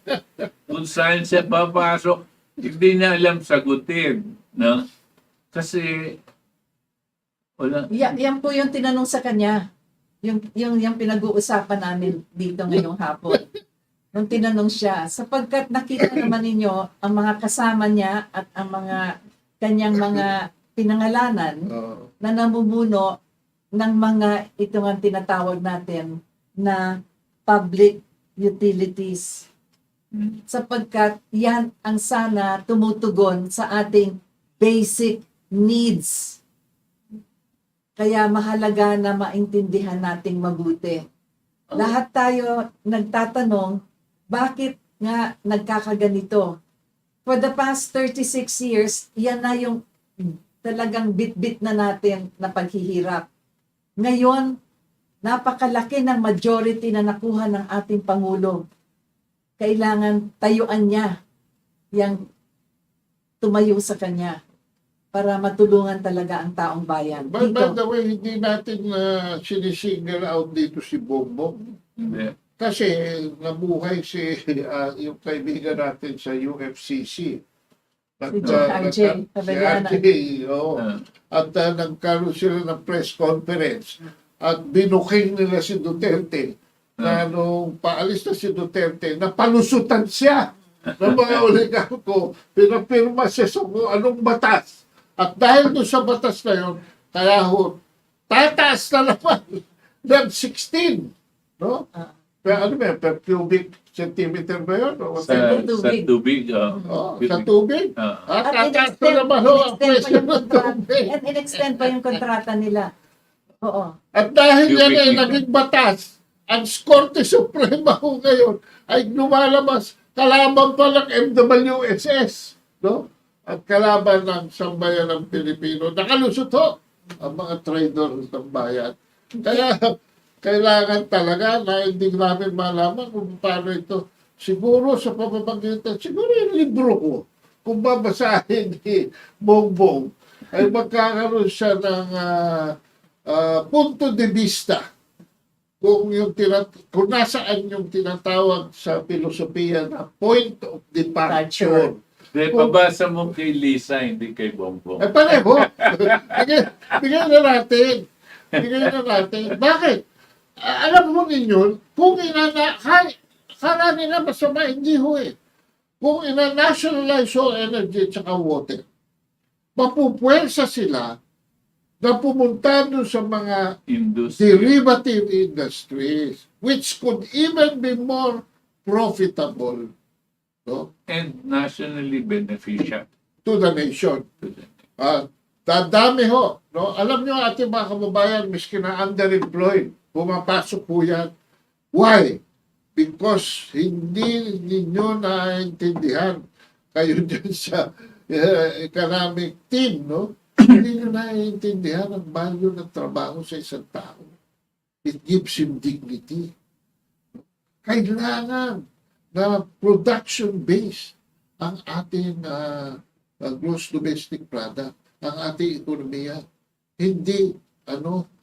Kung saan siya papasok, hindi niya alam sagutin. No? Kasi, wala. Yan po yung tinanong sa kanya. yung pinag-uusapan namin dito ngayong hapon. Nung tinanong siya, sapagkat nakita naman ninyo ang mga kasama niya at ang mga kanyang mga pinangalanan Oo. na namumuno ng mga ito nga tinatawag natin na public utilities. Sapagkat yan ang sana tumutugon sa ating basic needs. Kaya mahalaga na maintindihan nating mabuti. Lahat tayo nagtatanong, bakit nga nagkakaganito? For the past 36 years, yan na yung talagang bit-bit na natin na paghihirap. Ngayon, napakalaki ng majority na nakuha ng ating Pangulo. Kailangan tayuan niya yang tumayo sa kanya para matulungan talaga ang taong bayan. By Dito, the way, hindi natin sinisingle out dito si Bongbong. Hindi. Kasi nabuhay yung kaibigan natin sa UFCC. At, Si RJ, Paglinawan. si RJ, oo. At nagkaroon sila ng press conference. At binuking nila si Duterte na nung paalis na si Duterte, napalusutan siya ng mga oligarko. Pinapirma siya sa kung anong batas. At dahil doon sa batas na yun, kaya tataas na naman ng 16. No? Pero ano ba, per cubic centimeter ba yun? O Sa tubig. sa tubig? Ah. At tataas na naman ang presyo ng tubig. and in-extend pa yung kontrata nila. Oo. At dahil Cubic yan ay meter. naging batas, ang Korte Suprema ko ngayon ay lumalabas kalaban pa ng MWSS. No? At kalaban ng sambayan ng Pilipino. Nakalusot ho ang mga trader ng bayan. Kaya kailangan talaga na hindi namin malaman kung paano ito. Siguro sa pamamagitan, siguro yung libro ko, kung babasahin ni Bongbong, ay magkakaroon siya ng punto de vista kung kung nasaan yung tinatawag sa filosofiya na point of departure. Pabasa mo kay Lisa, hindi kay Bongbong. Pareho. Bigyan na natin. Bigyan na natin. Bakit? Alam mo ninyo, kung kala nila masama, hindi ho eh. Kung ina-nationalize ho energy at saka water, mapupwersa sila na pumunta doon sa mga derivative industries which could even be more profitable, no, And nationally beneficial. to the nation. Dadami ho. No? Alam nyo, ating mga kababayan, miski na underemployed, pumapasok po yan. Why? Because hindi ninyo naiintindihan kayo dyan sa economic team, no? Hindi nyo naiintindihan ang value ng trabaho sa isang tao. It gives him dignity. Kailangan na production-based ang ating gross domestic product, ang ating ekonomiya. Hindi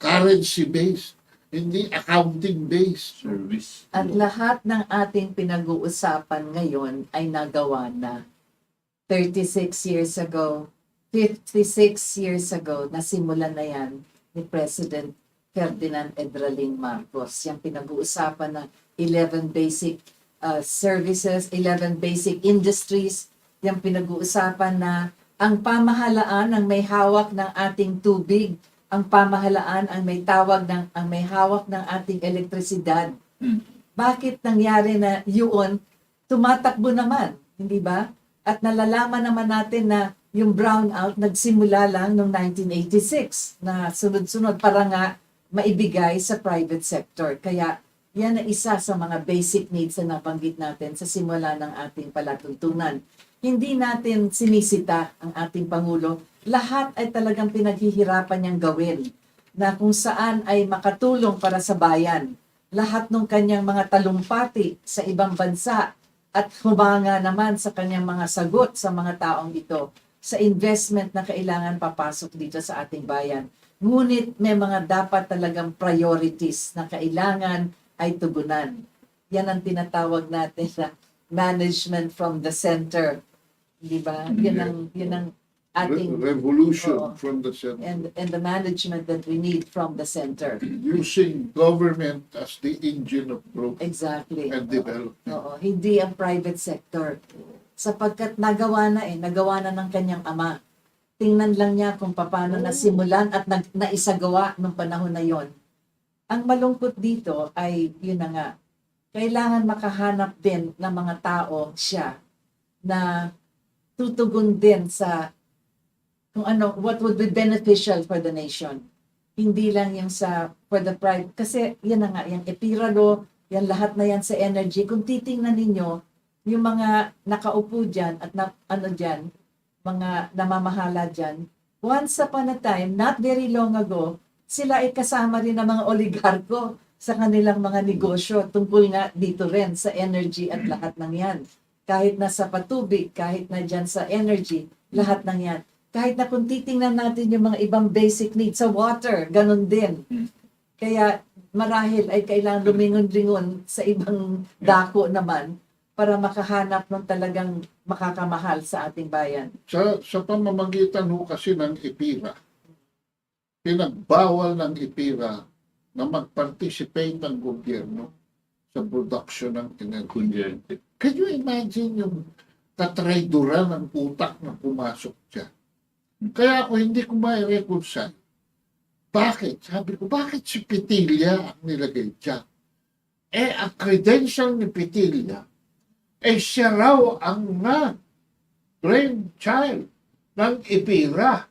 currency-based, hindi accounting-based. Service. At lahat ng ating pinag-uusapan ngayon ay nagawa na 36 years ago, 56 years ago, nasimulan na yan ni President Ferdinand Edraling Marcos. Yung pinag-uusapan na 11 basic services, 11 basic industries, yung pinag-uusapan na ang pamahalaan ang may hawak ng ating tubig, ang pamahalaan ang may hawak ng ating elektrisidad. Bakit nangyari na yun? Tumatakbo naman, hindi ba? At nalalaman naman natin na yung brownout nagsimula lang noong 1986 na sunod-sunod para nga maibigay sa private sector. Kaya yan na isa sa mga basic needs na nabanggit natin sa simula ng ating palatuntunan. Hindi natin sinisita ang ating Pangulo. Lahat ay talagang pinaghihirapan niyang gawin na kung saan ay makatulong para sa bayan. Lahat ng kanyang mga talumpati sa ibang bansa at humanga naman sa kanyang mga sagot sa mga taong ito sa investment na kailangan papasok dito sa ating bayan. Ngunit may mga dapat talagang priorities na kailangan ay tugunan. Yan ang tinatawag natin na management from the center. Di ba? Yun ang ating revolution Oo. from the center. and the management that we need from the center. Using government as the engine of growth Exactly. and development. Oo, hindi ang private sector. Sapagkat nagawa na ng kanyang ama. Tingnan lang niya kung paano nasimulan at naisagawa nung panahon na yon. Ang malungkot dito ay, yun na nga, kailangan makahanap din ng mga tao siya na tutugon din sa kung ano, what would be beneficial for the nation. Hindi lang yung for the private. Kasi yan na nga, yung epiralo, yan lahat na yan sa energy. Kung titingnan ninyo, yung mga nakaupo dyan at dyan, mga namamahala dyan, once upon a time, not very long ago, sila ay kasama rin ng mga oligarko sa kanilang mga negosyo tungkol nga dito rin sa energy at lahat ng yan. Kahit na sa patubig, kahit na dyan sa energy, lahat ng yan. Kahit na kung titingnan natin yung mga ibang basic needs sa water, ganun din. Kaya marahil ay kailangan lumingon-lingon sa ibang dako naman para makahanap ng talagang makakamahal sa ating bayan. Sa pamamagitan ho kasi ng IPIRA, pinagbawal ng IPIRA na mag-participate ng gobyerno sa production ng energy. Kunyente. Can you imagine yung katrayduran ng utak na pumasok dyan? Kaya ako hindi ko ma-reconcile. Bakit? Sabi ko, bakit si Petilla ang nilagay dyan? Ang credential ni Petilla, siya raw ang brainchild ng IPIRA.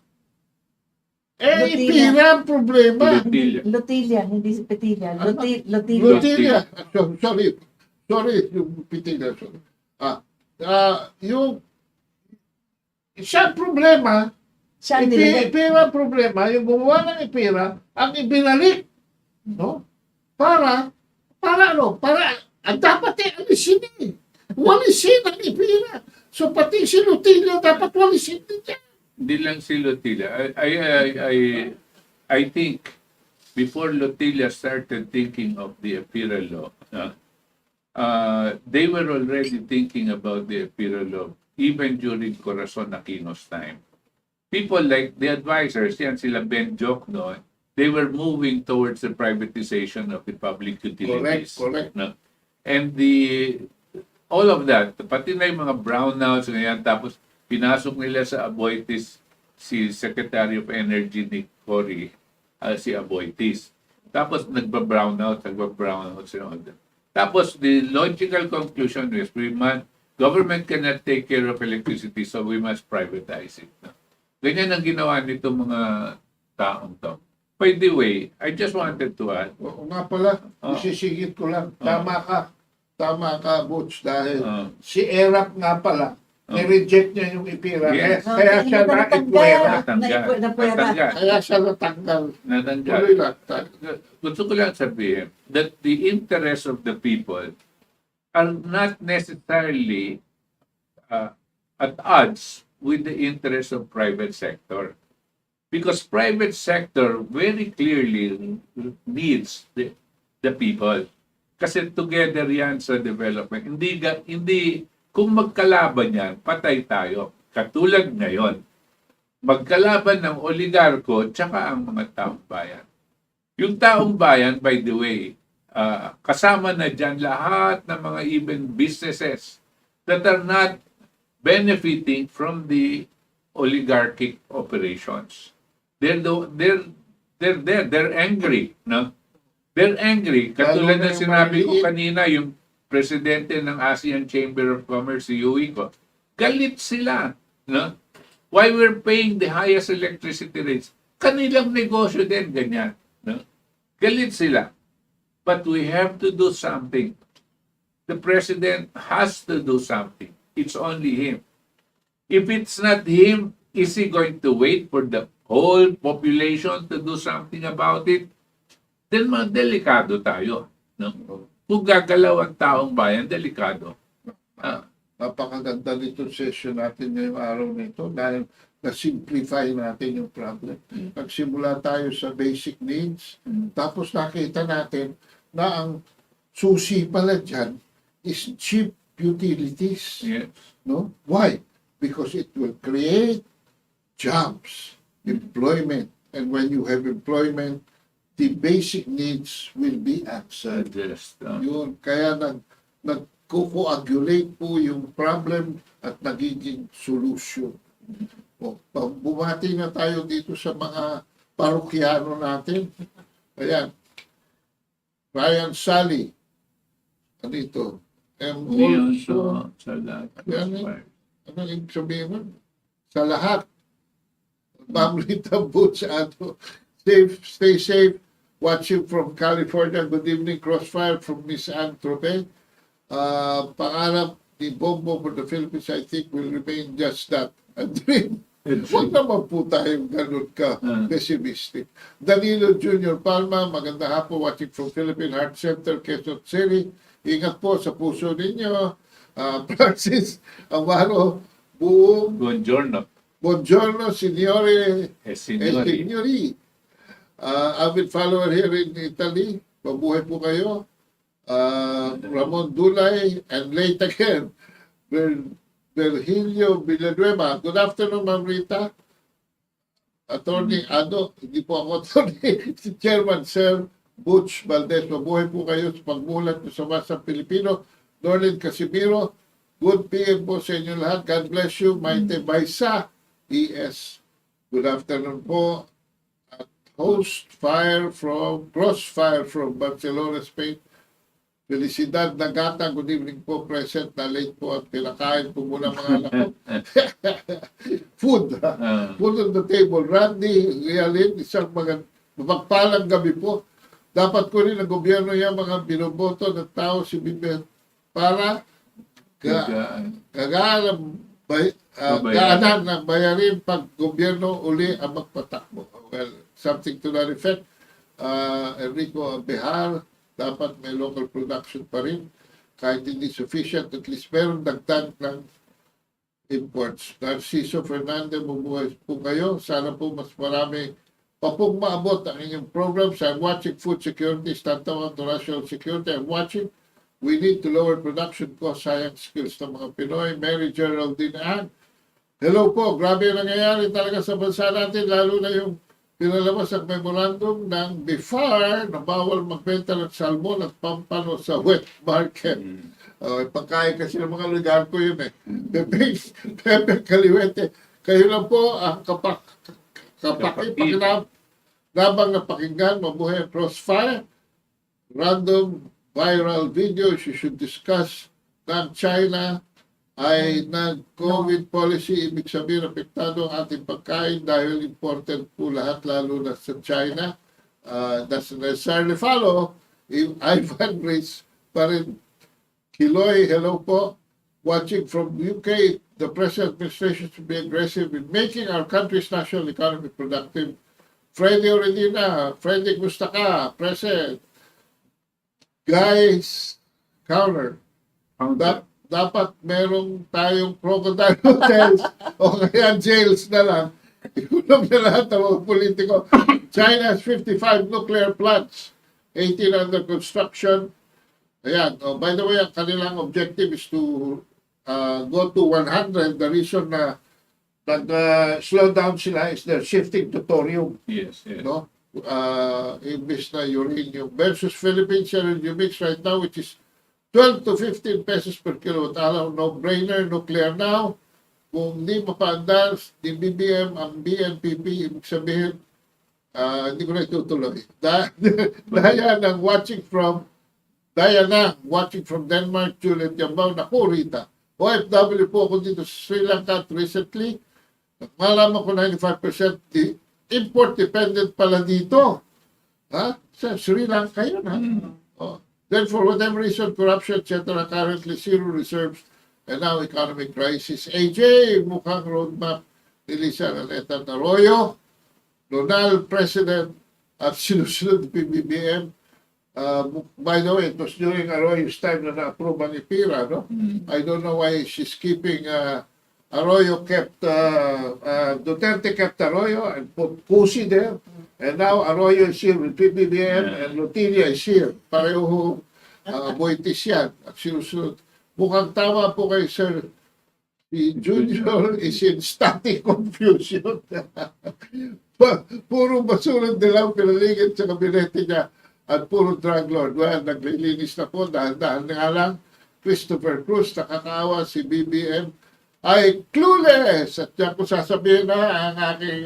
Lutilla. IPIRA ang problema. Lutilla, hindi si Petilla. Lutilla. Lutilla. Sorry, yung Petilla. Sorry. Yung siya ang problema, Siya ang nilagay. IPIRA ang problema, yung gumawa ng IPIRA, ang ibinalik, no? Para ang dapat alisin eh. Walisin ang IPIRA. So pati si Lutilla dapat walisin din niya. Hindi lang si Lotilla. I think before Lotilla started thinking of the Apira law, they were already thinking about the Apira law even during Corazon Aquino's time. People like the advisors, yan sila Ben Joc noon, they were moving towards the privatization of the public utilities. Correct. No? And all of that, pati na yung mga brownouts, ganyan, tapos pinasok nila sa Aboitiz si Secretary of Energy ni Cory, si Aboitiz. Tapos nagba-brownout sila. Tapos the logical conclusion is government cannot take care of electricity, so we must privatize it. No? Ganyan ang ginawa nito mga taong to. By the way, I just wanted to add. O nga pala, isisigit ko lang. Tama ka, Butch, dahil si Erap nga pala, ni-reject niya yung IPIRA. Yes. Kaya siya Natanggal. Natanggal. Kaya siya natanggal. Natanggal. Tuloy lang. Gusto ko lang sabihin that the interests of the people are not necessarily at odds with the interests of private sector. Because private sector very clearly needs the people. Kasi together yan sa development. Hindi kung magkalaban yan, patay tayo. Katulad ngayon, magkalaban ng oligarko tsaka ang mga taong bayan. Yung taong bayan, by the way, kasama na dyan lahat ng mga even businesses that are not benefiting from the oligarchic operations. They're angry, no? They're angry. Katulad na sinabi ko kanina, yung presidente ng ASEAN Chamber of Commerce, si Yui ko, galit sila, no? Why we're paying the highest electricity rates? Kanilang negosyo din, ganyan, no? Galit sila. But we have to do something. The president has to do something. It's only him. If it's not him, is he going to wait for the whole population to do something about it? Then delikado tayo, no? Kung gagalaw ang taong bayan, delikado. Napakaganda nitong session natin ngayong araw nito dahil na-simplify natin yung problem. Nagsimula tayo sa basic needs, tapos nakita natin na ang susi pala dyan is cheap utilities. Yes. No? Why? Because it will create jobs, employment. And when you have employment, the basic needs will be answered. Just, Yun, kaya nagko-coagulate po yung problem at nagiging solution. O, bumati na tayo dito sa mga parokyano natin. Ayan. Ryan Sally. Ano ito? And Leon also, sa lahat. Crossfire. Ano yung sabihin mo? Sa lahat. Ma'am Rita Butch, stay safe. Watching from California. Good evening, Crossfire from Miss Ann Trope. Pangarap ni Bombo for the Philippines, I think, will remain just that. A dream. Huwag naman po tayong ganun ka pessimistic. Danilo Jr. Palma, maganda hapon, watching from Philippine Heart Center, Quezon City. Ingat po sa puso ninyo. Francis Amaro, buong Buongiorno, signore e signori. Avid follower here in Italy. Mabuhay po kayo. Ramon Dulay, and late again, Virgilio Villanueva. Good afternoon, Ma'am Rita. Attorney Ado, hindi po ako attorney, si Chairman Sir Butch Valdes. Mabuhay po kayo sa pagmulat sa masang Pilipino. Norlin Casimiro, good PM po sa inyo lahat. God bless you. Maite Baisa, ES. Good afternoon po. At Crossfire from Barcelona, Spain. Felicidad Nagata, good evening po, present na late po at pinakain po muna mga anak ko. Food on the table. Randy Realin, isang mapagpalang gabi po. Dapat ko rin ang gobyerno yung mga binoboto ng tao si Biber para gaanan ng bayarin pag gobyerno uli ang magpatakbo. Well, something to that effect. Enrico Behar, dapat may local production pa rin. Kahit hindi sufficient, at least meron dagdag ng imports. Narciso Fernandez, mabuhay po kayo. Sana po mas marami pa pong maabot ang inyong programs. I'm watching food security, stand-tawang to national security. I'm watching. We need to lower production cost, science skills ng mga Pinoy. Mary Geraldine Ann. Hello po, grabe yung nangyayari talaga sa bansa natin, lalo na yung pinalabas ang memorandum ng BIFAR na bawal magbenta ng salmon at pampano sa wet market. Pagkain kasi ng mga lugar ko yun eh. Pepe Kaliwete. Kayo lang po ang kapakipagkinabang na pakinggan, mabuhay ang Crossfire. Random viral videos you should discuss ng China ay nag-COVID policy, ibig sabihin apektado ang ating pagkain dahil important po lahat, lalo na sa China. Doesn't necessarily follow. Ivan Rich pa rin. Kiloy, hello po. Watching from UK, the present administration should be aggressive in making our country's national economy productive. Freddy Oredina, Freddy Gustaka, present. Guys, counter. Dapat merong tayong crocodile hotels o kaya jails na lang. Ikulong na lahat ng mga politiko. China has 55 nuclear plants, 18 under construction. Ayan. Oh, by the way, ang kanilang objective is to go to 100. The reason na nag-slow down sila is they're shifting to thorium. Yes. No? Imbis na uranium versus Philippines energy mix right now, which is 12 to 15 pesos per kilowatt hour. No-brainer, nuclear now. Kung di mapaandar, di BBM, ang BNPP, ibig sabihin, hindi ko na itutuloy. Diana, watching from Denmark, Juliet Yambao, naku Rita. OFW po ako dito sa Sri Lanka recently. Malaman ko 95% import dependent pala dito. Sa Sri Lanka yun, Oh. Then for whatever reason, corruption, etc., currently zero reserves, and now economic crisis. AJ, mukhang roadmap ni Lisa Aleta Arroyo, Donald President, at sinusunod PBBM. By the way, it was during Arroyo's time na na-approve ang IPIRA, no? I don't know why she's keeping, Arroyo kept, Duterte kept Arroyo and put Cusi there. And now Arroyo is here with PBBM and Lutilia is here. Pareho Boitis yan at sinusunod. Mukhang tama po kay Sir Si Junior is in static confusion. Puro basurang dilaw pinaligid sa kabinete niya at puro drug lord. Well, naglilinis na po, dahan-dahan nga lang. Christopher Cruz, nakakaawa, si BBM ay clueless. At yan ko sasabihin na ang aking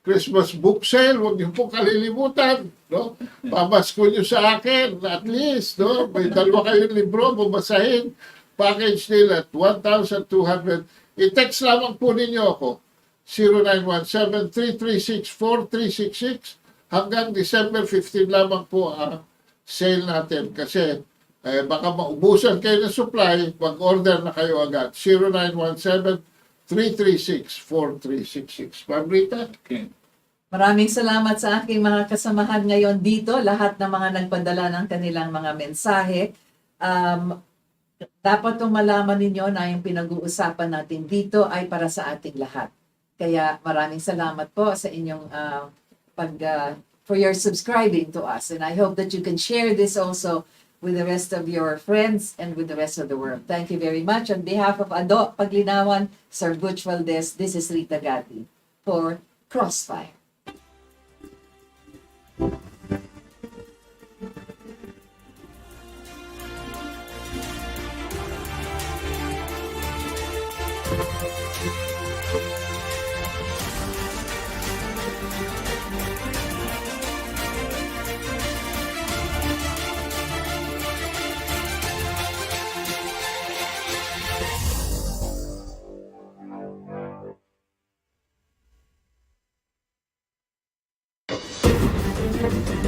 Christmas book sale, huwag niyo po kalilimutan. No? Pamasko niyo sa akin, at least. No? May dalawa kayong libro, babasahin. Package deal at 1,200. I-text lamang po ninyo ako. 0917-336-4366 hanggang December 15 lamang po ang sale natin. Kasi baka maubusan kayo ng supply, mag-order na kayo agad. 0917-336-4366. Ma'am Rita? Okay. Maraming salamat sa aking mga kasamahan ngayon dito, lahat ng mga nagpadala ng kanilang mga mensahe. Dapat itong malaman ninyo na yung pinag-uusapan natin dito ay para sa ating lahat. Kaya maraming salamat po sa inyong for your subscribing to us. And I hope that you can share this also with the rest of your friends and with the rest of the world. Thank you very much. On behalf of Ado Paglinawan, Sir Butch Valdes, this is Rita Gadi for Crossfire.